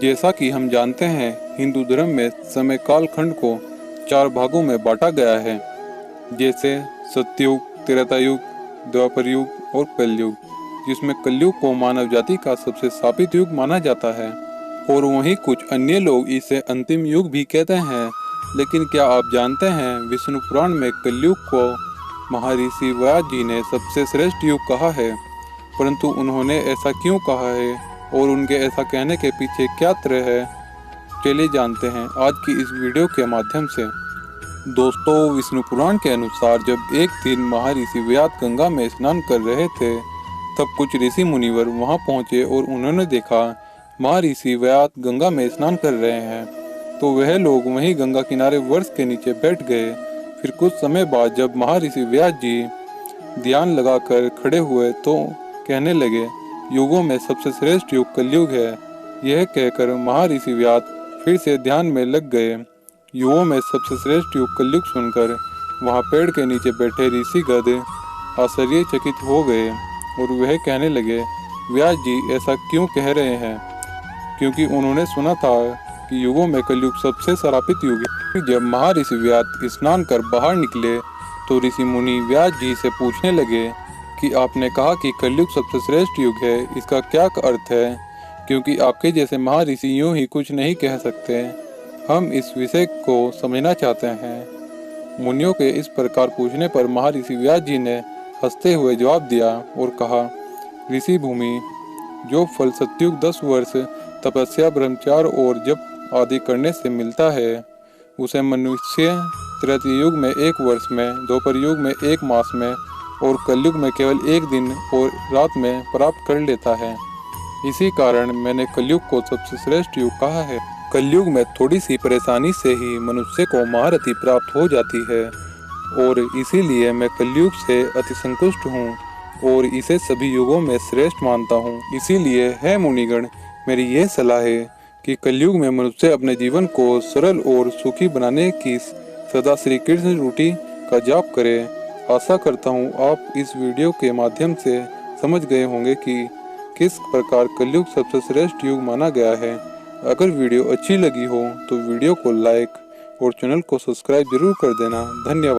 जैसा कि हम जानते हैं, हिंदू धर्म में समय काल खंड को 4 भागों में बांटा गया है, जैसे सतयुग, त्रेता युग, द्वापर युग और कलयुग, जिसमें कलयुग को मानव जाति का सबसे शापित युग माना जाता है। और वहीं कुछ अन्य लोग इसे अंतिम युग भी कहते हैं। लेकिन क्या आप जानते हैं, विष्णु पुराण में कलयुग को महर्षि व्यास जी ने सबसे श्रेष्ठ युग कहा है। परंतु उन्होंने ऐसा क्यों कहा है और उनके ऐसा कहने के पीछे क्या तरह है, चलिए जानते हैं आज की इस वीडियो के माध्यम से। दोस्तों, विष्णु पुराण के अनुसार जब एक दिन महर्षि व्यास गंगा में स्नान कर रहे थे, तब कुछ ऋषि मुनिवर वहां पहुंचे और उन्होंने देखा महर्षि व्यास गंगा में स्नान कर रहे हैं। तो वह लोग वहीं गंगा किनारे वृक्ष के नीचे बैठ गए। फिर कुछ समय बाद जब महर्षि व्यास जी ध्यान लगाकर खड़े हुए तो कहने लगे, युगों में सबसे श्रेष्ठ युग कलयुग है। यह कहकर महर्षि व्यास फिर से ध्यान में लग गए। युगों में सबसे श्रेष्ठ युग कलयुग सुनकर वहां पेड़ के नीचे बैठे ऋषि गद आश्चर्यचकित हो गए और वह कहने लगे, व्यास जी ऐसा क्यों कह रहे हैं? क्योंकि उन्होंने सुना था कि युगों में कलयुग सबसे श्रापित युग है। जब महर्षि व्यास स्नान कर बाहर निकले तो ऋषि मुनि व्यास जी से पूछने लगे कि आपने कहा कि कलयुग सबसे श्रेष्ठ युग है, इसका क्या अर्थ है? क्योंकि आपके जैसे महर्षि यूं ही कुछ नहीं कह सकते। हम इस विषय को समझना चाहते हैं। मुनियों के इस प्रकार पूछने पर महर्षि व्यास जी ने हंसते हुए जवाब दिया और कहा, ऋषि भूमि, जो फल सतयुग 10 वर्ष तपस्या, ब्रह्मचार्य और जप आदि करने से मिलता है, उसे मनुष्य त्रेता युग में 1 वर्ष में, द्वापर युग में 1 मास में और कलयुग में केवल 1 दिन और रात में प्राप्त कर लेता है। इसी कारण मैंने कलयुग को सबसे श्रेष्ठ युग कहा है। कलयुग में थोड़ी सी परेशानी से ही मनुष्य को महारथी प्राप्त हो जाती है और इसीलिए मैं कलयुग से अति संतुष्ट हूँ और इसे सभी युगों में श्रेष्ठ मानता हूँ। इसीलिए है मुनिगण, मेरी यह सलाह है कि कलयुग में मनुष्य अपने जीवन को सरल और सुखी बनाने की सदा श्री कृष्ण रूटी का जाप करे। आशा करता हूँ आप इस वीडियो के माध्यम से समझ गए होंगे कि किस प्रकार कलयुग सबसे श्रेष्ठ युग माना गया है। अगर वीडियो अच्छी लगी हो तो वीडियो को लाइक और चैनल को सब्सक्राइब जरूर कर देना। धन्यवाद।